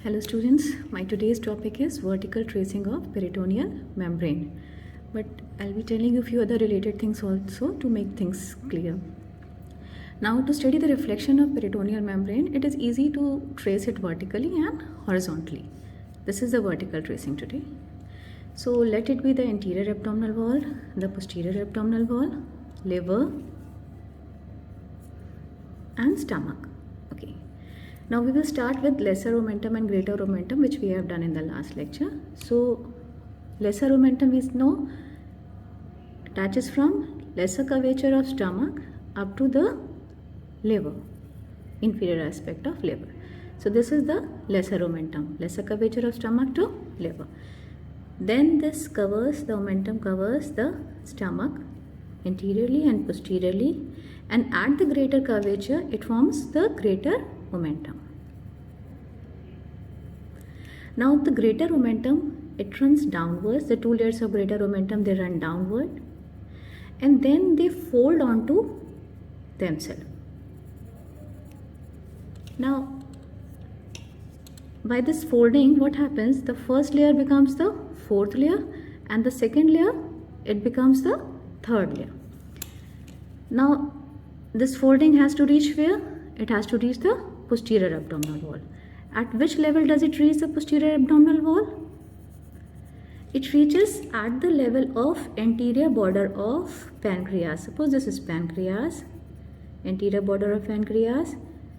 Hello students, my today's topic is vertical tracing of peritoneal membrane, but I'll be telling you a few other related things also to make things clear. Now to study the reflection of peritoneal membrane, it is easy to trace it vertically and horizontally. This is the vertical tracing today. So let it be the anterior abdominal wall, the posterior abdominal wall, liver and stomach. Okay. Now we will start with lesser omentum and greater omentum, which we have done in the last lecture. So lesser omentum we know attaches from lesser curvature of stomach up to the liver, inferior aspect of liver. So this is the lesser omentum, lesser curvature of stomach to liver. Then this covers, the omentum covers the stomach anteriorly and posteriorly, and at the greater curvature it forms the greater omentum. Now the greater omentum, it runs downwards. The two layers of greater omentum, they run downward and then they fold onto themselves. Now by this folding, what happens? The first layer becomes the fourth layer and the second layer, it becomes the third layer. Now this folding has to reach where? It has to reach the posterior abdominal wall. At which level does it reach the posterior abdominal wall? It reaches at the level of anterior border of pancreas. Suppose this is pancreas, anterior border of pancreas.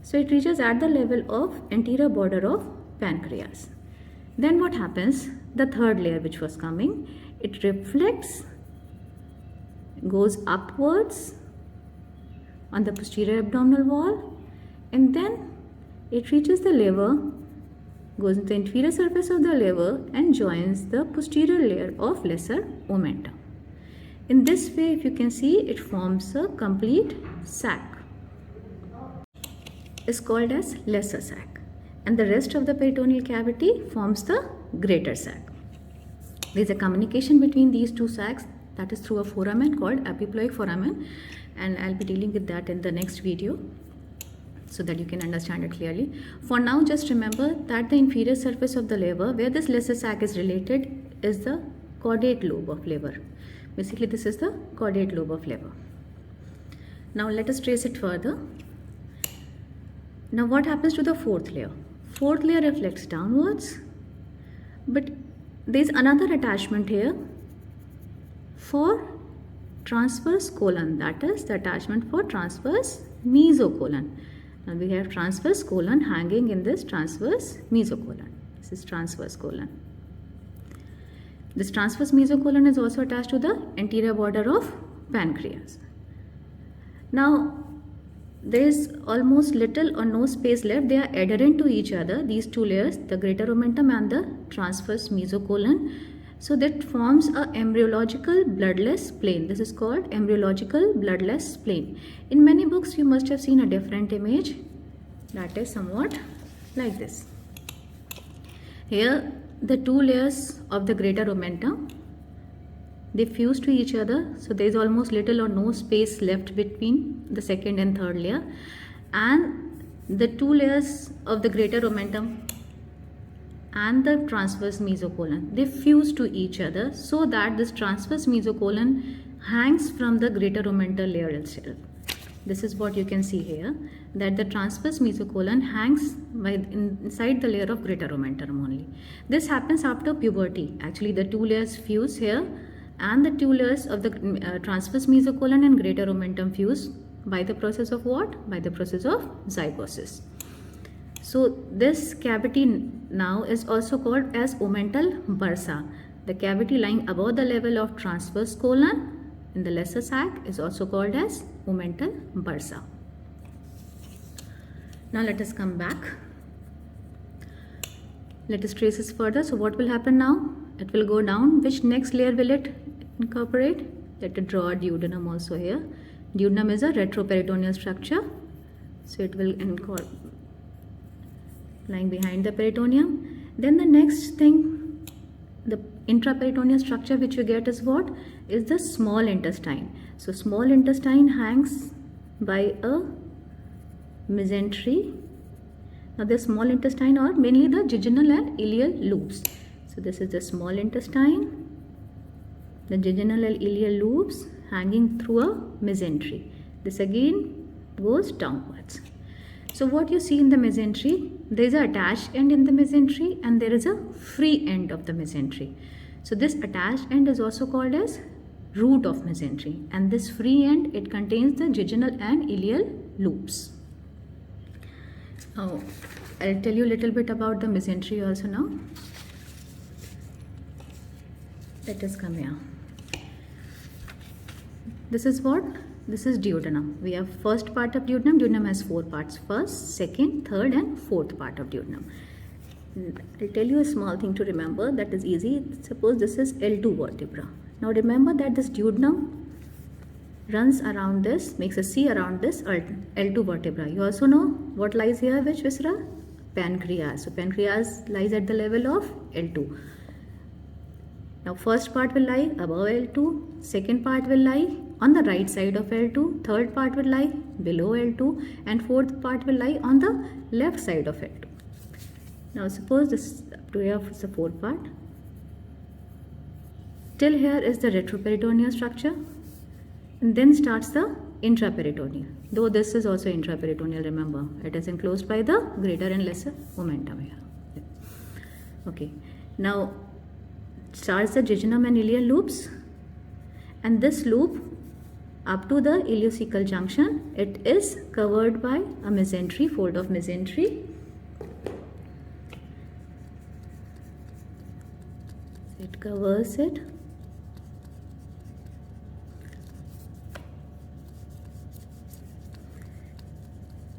So it reaches at the level of anterior border of pancreas. Then what happens? The third layer which was coming, it reflects, goes upwards on the posterior abdominal wall, and then it reaches the liver, goes into the inferior surface of the liver and joins the posterior layer of lesser omentum. In this way, if you can see, it forms a complete sac. It's called as lesser sac, and the rest of the peritoneal cavity forms the greater sac. There is a communication between these two sacs, that is through a foramen called epiploic foramen, and I'll be dealing with that in the next video so that you can understand it clearly. For now, just remember that the inferior surface of the liver, where this lesser sac is related, is the caudate lobe of liver. Basically, this is the caudate lobe of liver. Now let us trace it further. Now what happens to the fourth layer? Fourth layer reflects downwards, but there is another attachment here for transverse colon, that is the attachment for transverse mesocolon. Now we have transverse colon hanging in this transverse mesocolon. This is transverse colon. This transverse mesocolon is also attached to the anterior border of pancreas. Now there is almost little or no space left. They are adherent to each other, these two layers, the greater omentum and the transverse mesocolon. So that forms a embryological bloodless plane. This is called embryological bloodless plane. In many books you must have seen a different image that is somewhat like this. Here the two layers of the greater omentum, they fuse to each other, so there is almost little or no space left between the second and third layer, and the two layers of the greater omentum and the transverse mesocolon, they fuse to each other so that this transverse mesocolon hangs from the greater omental layer itself. This is what you can see here, that the transverse mesocolon hangs inside the layer of greater omentum only. This happens after puberty. Actually the two layers fuse here and the two layers of the transverse mesocolon and greater omentum fuse by the process of what? By the process of zygosis. So this cavity now is also called as omental bursa. The cavity lying above the level of transverse colon in the lesser sac is also called as omental bursa. Now let us come back. Let us trace this further. So what will happen now? It will go down. Which next layer will it incorporate? Let us draw a duodenum also here. Duodenum is a retroperitoneal structure. So it will incorporate lying behind the peritoneum. Then the next thing, the intraperitoneal structure which you get is what? Is the small intestine. So small intestine hangs by a mesentery Now the small intestine are mainly the jejunal and ileal loops. So this is the small intestine, the jejunal and ileal loops hanging through a mesentery. This again goes downwards. So what you see in the mesentery, there is an attached end in the mesentery and there is a free end of the mesentery. So this attached end is also called as root of mesentery, and this free end, it contains the jejunal and ileal loops. Now I'll tell you a little bit about the mesentery also now. Let us come here. This is what? This is duodenum. We have first part of duodenum. Duodenum has 4 parts. First, second, third and fourth part of duodenum. I'll tell you a small thing to remember that is easy. Suppose this is L2 vertebra. Now remember that this duodenum runs around this, makes a C around this L2 vertebra. You also know what lies here, which viscera? Pancreas. So pancreas lies at the level of L2. Now first part will lie above L2, second part will lie on the right side of L2, third part will lie below L2 and fourth part will lie on the left side of L2. Now suppose this up to here is the fourth part. Till here is the retroperitoneal structure and then starts the intraperitoneal. Though this is also intraperitoneal, remember it is enclosed by the greater and lesser omentum here. Okay, now starts the jejunum and ileal loops, and this loop up to the ileocecal junction, it is covered by a mesentery, fold of mesentery. It covers it.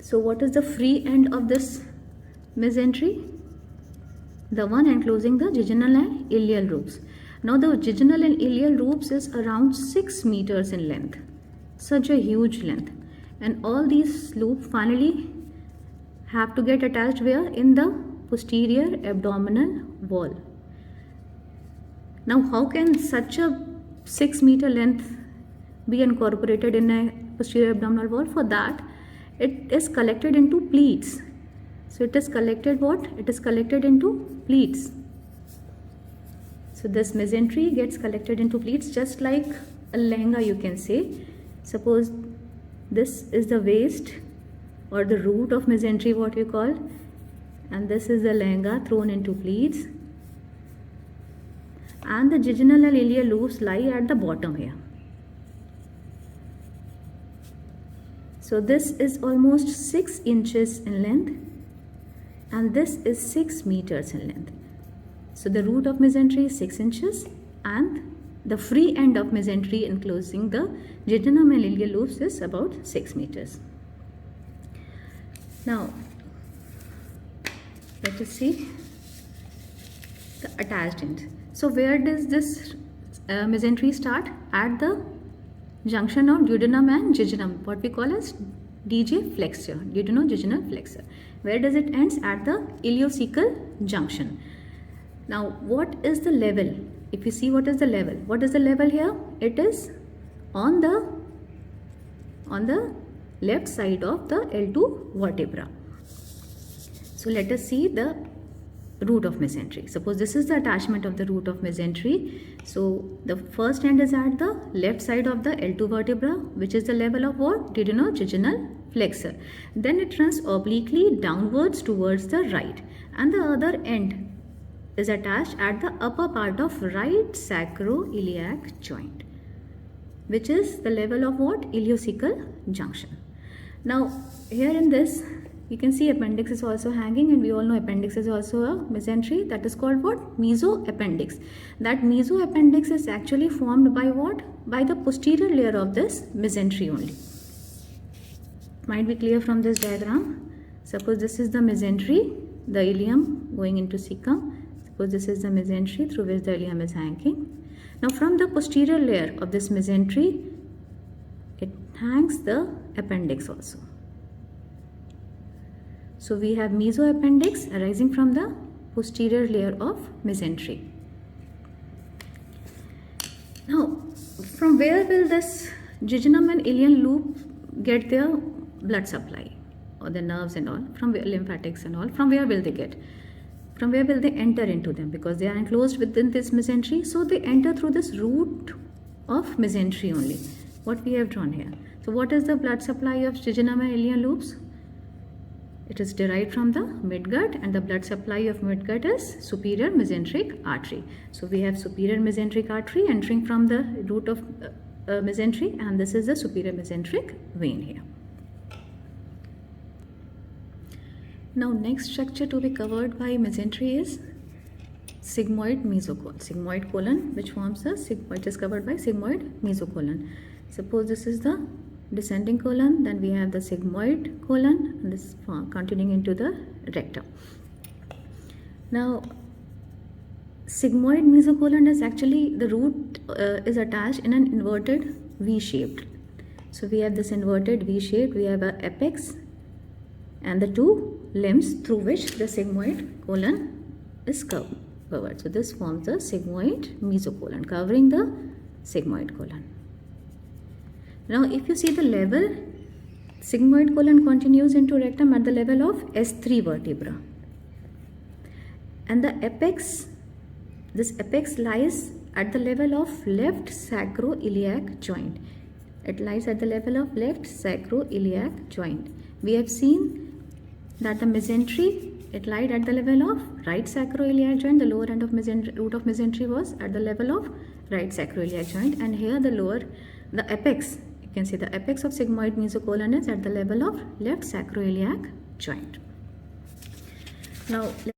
So what is the free end of this mesentery? The one enclosing the jejunal and ileal loops. Now the jejunal and ileal loops is around 6 meters in length. Such a huge length. And all these loops finally have to get attached where? In the posterior abdominal wall. Now how can such a 6 meter length be incorporated in a posterior abdominal wall? For that, it is collected into pleats. So it is collected what? It is collected into pleats. So this mesentery gets collected into pleats just like a lehenga, you can say. Suppose this is the waist or the root of mesentery, what you call, and this is the lehenga thrown into pleats. And the jejunal and ileal loops lie at the bottom here. So this is almost 6 inches in length and this is 6 meters in length. So the root of mesentery is 6 inches and the free end of mesentery enclosing the jejunum and ileal loops is about 6 meters. Now let us see the attached end. So where does this mesentery start? At the junction of duodenum and jejunum, what we call as DJ flexure, duodenojejunal flexure. Where does it ends? At the ileocecal junction. Now what is the level? If you see what is the level, what is the level here? It is on the left side of the L2 vertebra. So let us see the root of mesentery. Suppose this is the attachment of the root of mesentery. So the first end is at the left side of the L2 vertebra, which is the level of what? Duodenojejunal flexure. Then it runs obliquely downwards towards the right, and the other end is attached at the upper part of right sacroiliac joint, which is the level of what? Ileocecal junction. Now here in this you can see appendix is also hanging, and we all know appendix is also a mesentery. That is called what? Mesoappendix. That mesoappendix is actually formed by what? By the posterior layer of this mesentery only. Might be clear from this diagram. Suppose this is the mesentery, the ileum going into cecum. Suppose this is the mesentery through which the ileum is hanging. Now from the posterior layer of this mesentery, it hangs the appendix also. So we have mesoappendix arising from the posterior layer of mesentery. Now, from where will this jejunum and ileal loop get their blood supply? or the nerves and all, from where, lymphatics and all, from where will they get? From where will they enter into them? Because they are enclosed within this mesentery, so they enter through this root of mesentery only, what we have drawn here. So what is the blood supply of jejunum and ileum loops? It is derived from the midgut, and the blood supply of midgut is superior mesenteric artery. So we have superior mesenteric artery entering from the root of mesentery, and this is the superior mesenteric vein here. Now next structure to be covered by mesentery is sigmoid mesocolon. Sigmoid colon, which forms the sigmoid, is covered by sigmoid mesocolon. Suppose this is the descending colon, then we have the sigmoid colon, and this continuing into the rectum. Now sigmoid mesocolon is actually, the root is attached in an inverted V shaped. So we have this inverted V shape, we have a apex and the two limbs through which the sigmoid colon is covered. So this forms the sigmoid mesocolon, covering the sigmoid colon. Now if you see the level, sigmoid colon continues into rectum at the level of S3 vertebra, and the apex, this apex lies at the level of left sacroiliac joint. It lies at the level of left sacroiliac joint. We have seen that the mesentery, it lied at the level of right sacroiliac joint. The lower end of root of mesentery was at the level of right sacroiliac joint, and here the apex, you can see the apex of sigmoid mesocolon is at the level of left sacroiliac joint. Now let's